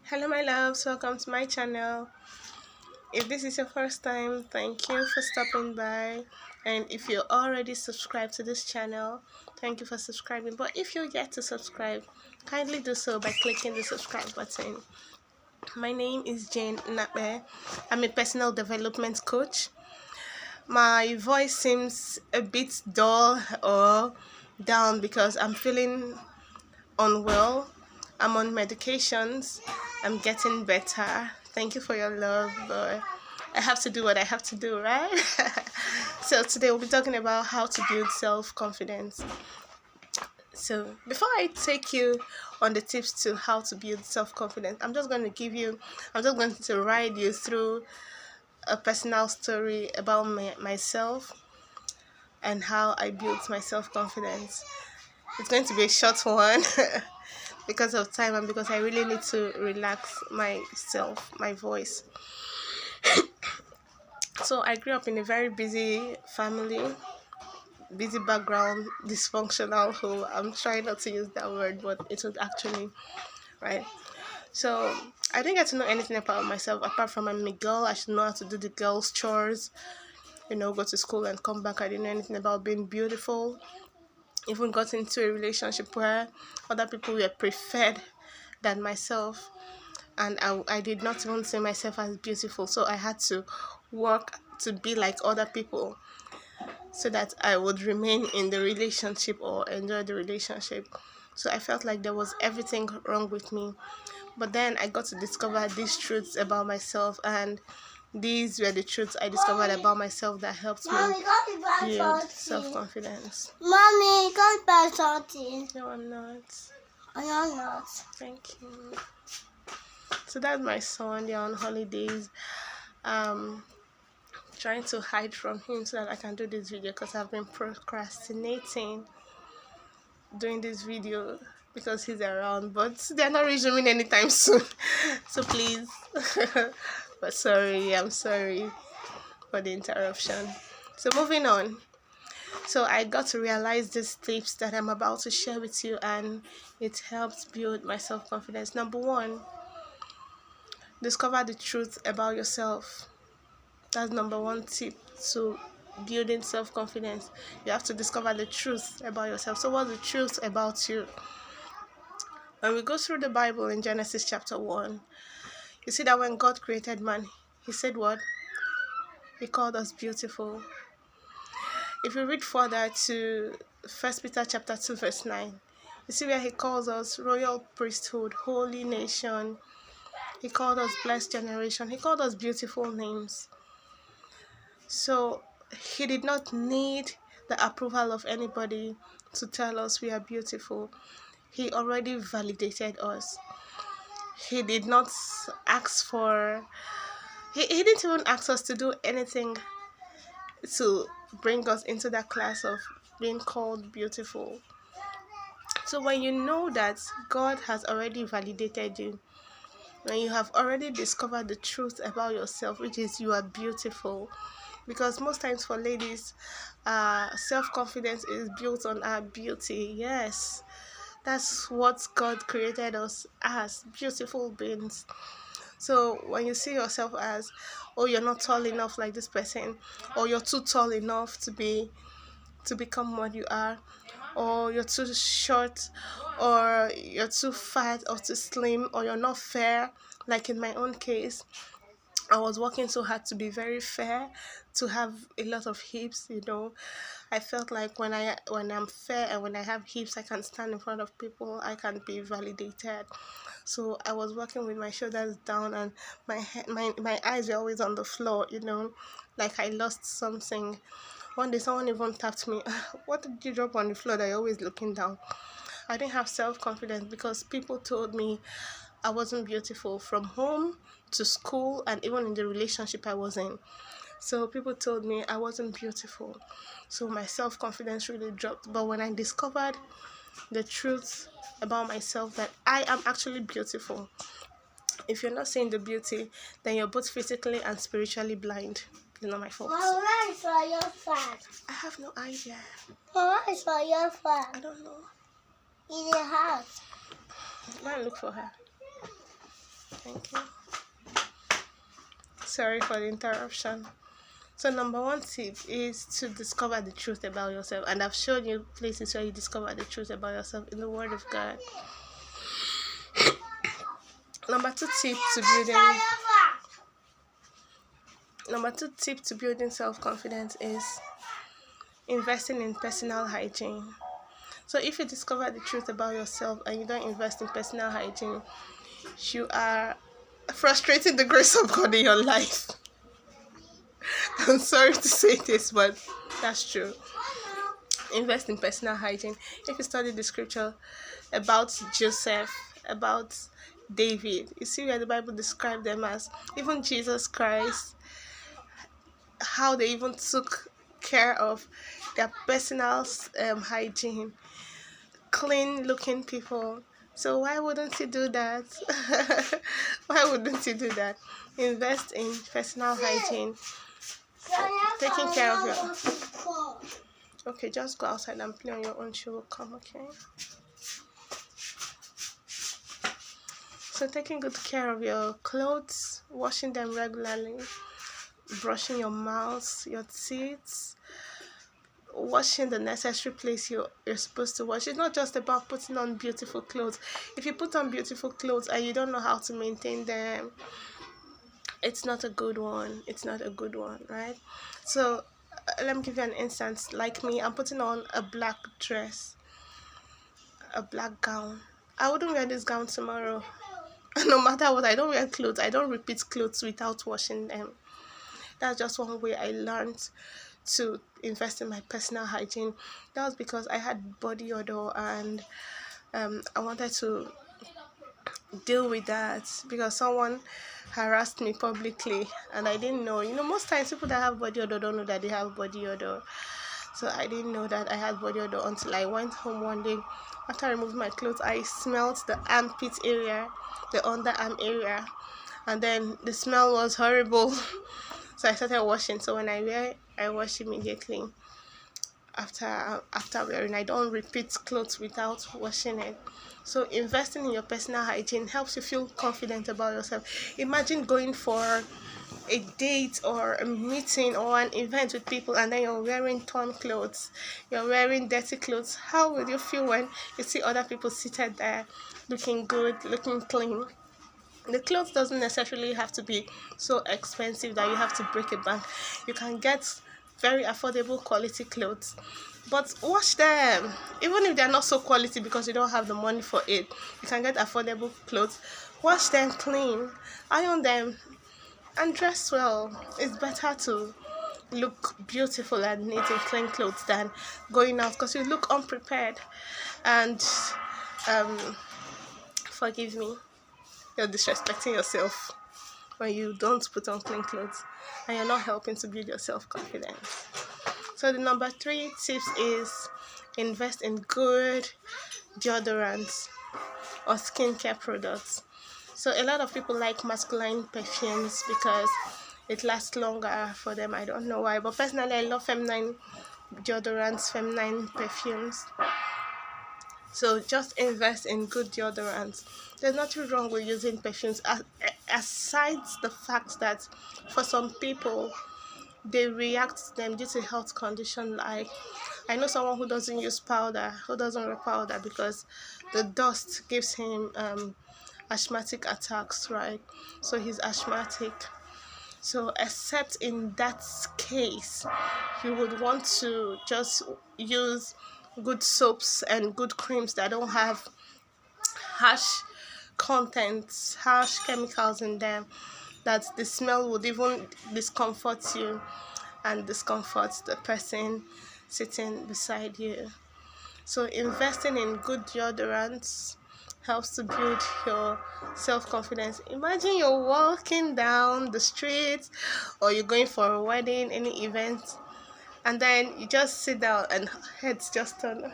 Hello my loves, welcome to my channel. If this is your first time, thank you for stopping by, and if you're already subscribed to this channel, thank you for subscribing. But if you're yet to subscribe, kindly do so by clicking the subscribe button. My name is Jane Nabe. I'm a personal development coach. My voice seems a bit dull or down because I'm feeling unwell. I'm on medications. I'm getting better. Thank you for your love, but I have to do what I have to do, right? So today we'll be talking about how to build self-confidence. So before I take you on the tips to how to build self-confidence, I'm just going to ride you through a personal story about myself and how I built my self-confidence. It's going to be a short one because of time and because I really need to relax myself, my voice. So I grew up in a very busy family, busy background, dysfunctional home. I'm trying not to use that word, but it was actually right. So I didn't get to know anything about myself apart from I'm a girl. I should know how to do the girls' chores, go to school and come back. I didn't know anything about being beautiful. Even got into a relationship where other people were preferred than myself, and I did not even see myself as beautiful, so I had to work to be like other people so that I would remain in the relationship or enjoy the relationship. So I felt like there was everything wrong with me. But then I got to discover these truths about myself, and these were the truths I discovered about myself that helped me build self-confidence. Mommy, go buy something. No, I'm not. I am not. Thank you. So that's my son. They're on holidays. Um, trying to hide from him so that I can do this video because I've been procrastinating doing this video because he's around, but they're not resuming anytime soon. So please, but sorry, I'm sorry for the interruption. So moving on. So I got to realize these tips that I'm about to share with you, and it helped build my self-confidence. Number one, discover the truth about yourself. That's number one tip to building self-confidence. You have to discover the truth about yourself. So what's the truth about you? When we go through the Bible in Genesis chapter 1, you see that when God created man, he said what? He called us beautiful. If you read further to 1 Peter chapter 2 verse 9, you see where he calls us royal priesthood, holy nation. He called us blessed generation. He called us beautiful names. So he did not need the approval of anybody to tell us we are beautiful. He already validated us. He did not ask for, he didn't even ask us to do anything to bring us into that class of being called beautiful. So when you know that God has already validated you, when you have already discovered the truth about yourself, which is you are beautiful, because most times for ladies, self-confidence is built on our beauty. Yes, that's what God created us as, beautiful beings. So when you see yourself as, oh, you're not tall enough like this person, or you're too tall enough to become what you are, or you're too short, or you're too fat or too slim, or you're not fair, like in my own case, I was working so hard to be very fair, to have a lot of hips. I felt like when I'm fair and when I have hips, I can stand in front of people, I can be validated. So I was working with my shoulders down, and my eyes were always on the floor, like I lost something. One day someone even tapped me, what did you drop on the floor that you're always looking down? I didn't have self-confidence because people told me I wasn't beautiful, from home to school and even in the relationship I was in. So people told me I wasn't beautiful. So my self-confidence really dropped. But when I discovered the truth about myself, that I am actually beautiful, if you're not seeing the beauty, then you're both physically and spiritually blind. It's not my fault. Mom, where is your flag? I have no idea. Mom, where is your flag? I don't know. In the house. Go and look for her. Thank you. Sorry for the interruption. So number one tip is to discover the truth about yourself, and I've shown you places where you discover the truth about yourself in the Word of God. Number two tip to building self-confidence is investing in personal hygiene. So if you discover the truth about yourself and you don't invest in personal hygiene, you are frustrating the grace of God in your life. I'm sorry to say this, but that's true. Invest in personal hygiene. If you study the scripture about Joseph, about David, you see where the Bible described them as, even Jesus Christ, how they even took care of their personal hygiene, clean looking people. So why wouldn't you do that? Why wouldn't you do that? Invest in personal hygiene, taking care of your... Okay, just go outside and play on your own. She will come, okay? So taking good care of your clothes, washing them regularly, brushing your mouth, your teeth, washing the necessary place you're supposed to wash. It's not just about putting on beautiful clothes. If you put on beautiful clothes and you don't know how to maintain them, it's not a good one. It's not a good one, right? So let me give you an instance. Like me, I'm putting on a black dress, a black gown. I wouldn't wear this gown tomorrow. No matter what, I don't wear clothes. I don't repeat clothes without washing them. That's just one way I learned to invest in my personal hygiene. That was because I had body odor, and I wanted to deal with that because someone harassed me publicly and I didn't know. Most times people that have body odor don't know that they have body odor. So I didn't know that I had body odor until I went home one day. After I removed my clothes, I smelled the armpit area, the underarm area, and then the smell was horrible. So I started washing. So when I wear, I wash immediately after wearing. I don't repeat clothes without washing it. So investing in your personal hygiene helps you feel confident about yourself. Imagine going for a date or a meeting or an event with people and then you're wearing torn clothes, you're wearing dirty clothes. How will you feel when you see other people seated there looking good, looking clean? The clothes doesn't necessarily have to be so expensive that you have to break a bank. You can get very affordable quality clothes, but wash them. Even if they're not so quality because you don't have the money for it, you can get affordable clothes. Wash them clean, iron them, and dress well. It's better to look beautiful and neat in clean clothes than going out because you look unprepared and forgive me, you're disrespecting yourself when you don't put on clean clothes and you're not helping to build your self-confidence. So the number 3 tips is invest in good deodorants or skincare products. So a lot of people like masculine perfumes because it lasts longer for them. I don't know why, but personally I love feminine deodorants, feminine perfumes. So just invest in good deodorants. There's nothing wrong with using perfumes, aside the fact that for some people they react to them due to health condition. Like I know someone who doesn't use powder, who doesn't wear powder because the dust gives him asthmatic attacks, right? So he's asthmatic. So except in that case, you would want to just use good soaps and good creams that don't have harsh contents, harsh chemicals in them, that the smell would even discomfort you and discomfort the person sitting beside you. So investing in good deodorants helps to build your self-confidence. Imagine you're walking down the street or you're going for a wedding, any event, and then you just sit down and heads just turn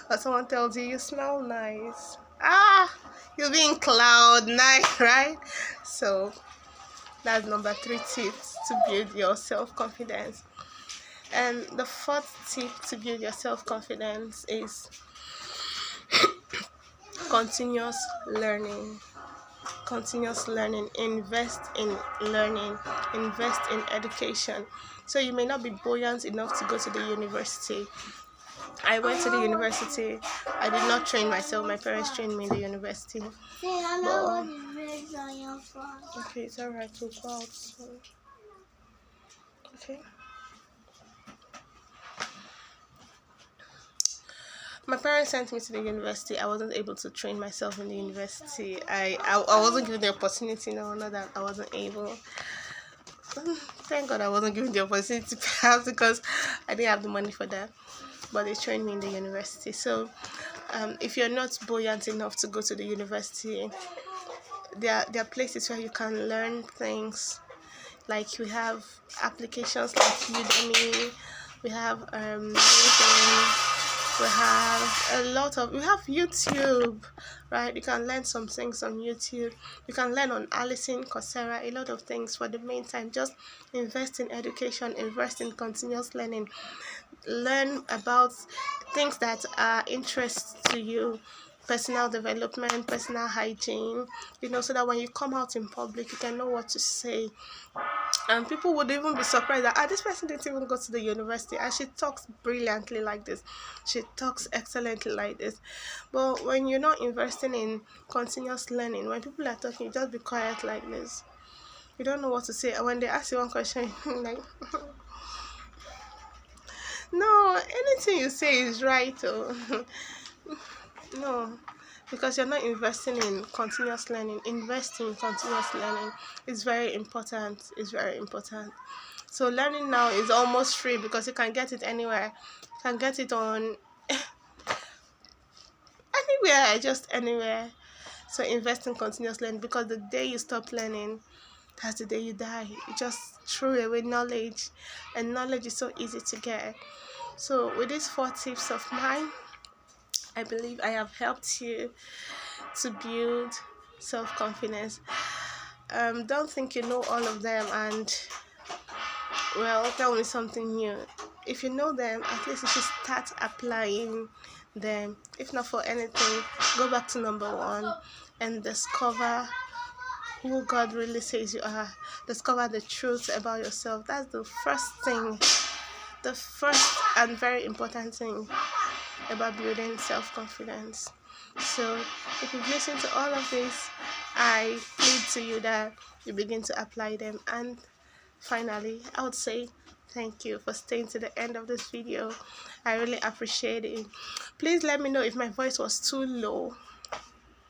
or someone tells you smell nice. You'll be in cloud nine, right? So that's number 3 tips to build your self-confidence. And the 4th tip to build your self-confidence is continuous learning. continuous learning, invest in learning, invest in education. So you may not be buoyant enough to go to the university. I went to the university. I did not train myself. My parents trained me in the university. See, I know what is red on your phone. Okay, it's alright. We'll go out soon. Okay. My parents sent me to the university. I wasn't able to train myself in the university. I wasn't given the opportunity. No, not that I wasn't able. Thank God I wasn't given the opportunity, perhaps because I didn't have the money for that. But they trained me in the university. So, if you're not buoyant enough to go to the university, there are places where you can learn things. Like we have applications like Udemy, we have LinkedIn, we have YouTube, right? You can learn some things on YouTube. You can learn on Allison, Coursera, a lot of things. For the meantime, just invest in education, invest in continuous learning, learn about things that are interest to you, personal development, personal hygiene, so that when you come out in public you can know what to say. And people would even be surprised that this person didn't even go to the university and she talks brilliantly like this, she talks excellently like this. But when you're not investing in continuous learning, when people are talking, you just be quiet like this. You don't know what to say. And when they ask you one question, like no, anything you say is right. No, because you're not investing in continuous learning. Investing in continuous learning is very important. It's very important. So learning now is almost free because you can get it anywhere. You can get it on anywhere, just anywhere. So invest in continuous learning, because the day you stop learning, that's the day you die. You just throw away knowledge, and knowledge is so easy to get. So with these 4 tips of mine, I believe I have helped you to build self-confidence. Don't think you know all of them and, well, tell me something new. If you know them, at least you should start applying them. If not for anything, go back to number 1 and discover who God really says you are. Discover the truth about yourself. That's the first thing, the first and very important thing about building self-confidence. So if you've listened to all of this, I plead to you that you begin to apply them. And finally, I would say thank you for staying to the end of this video. I really appreciate it. Please let me know if my voice was too low,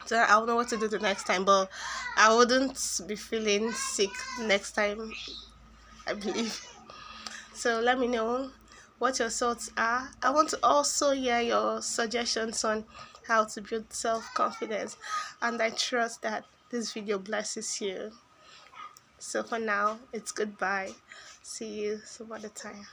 so I don't know what to do the next time, but I wouldn't be feeling sick next time, I believe. So let me know what your thoughts are. I want to also hear your suggestions on how to build self-confidence, and I trust that this video blesses you. So for now, it's goodbye. See you some other time.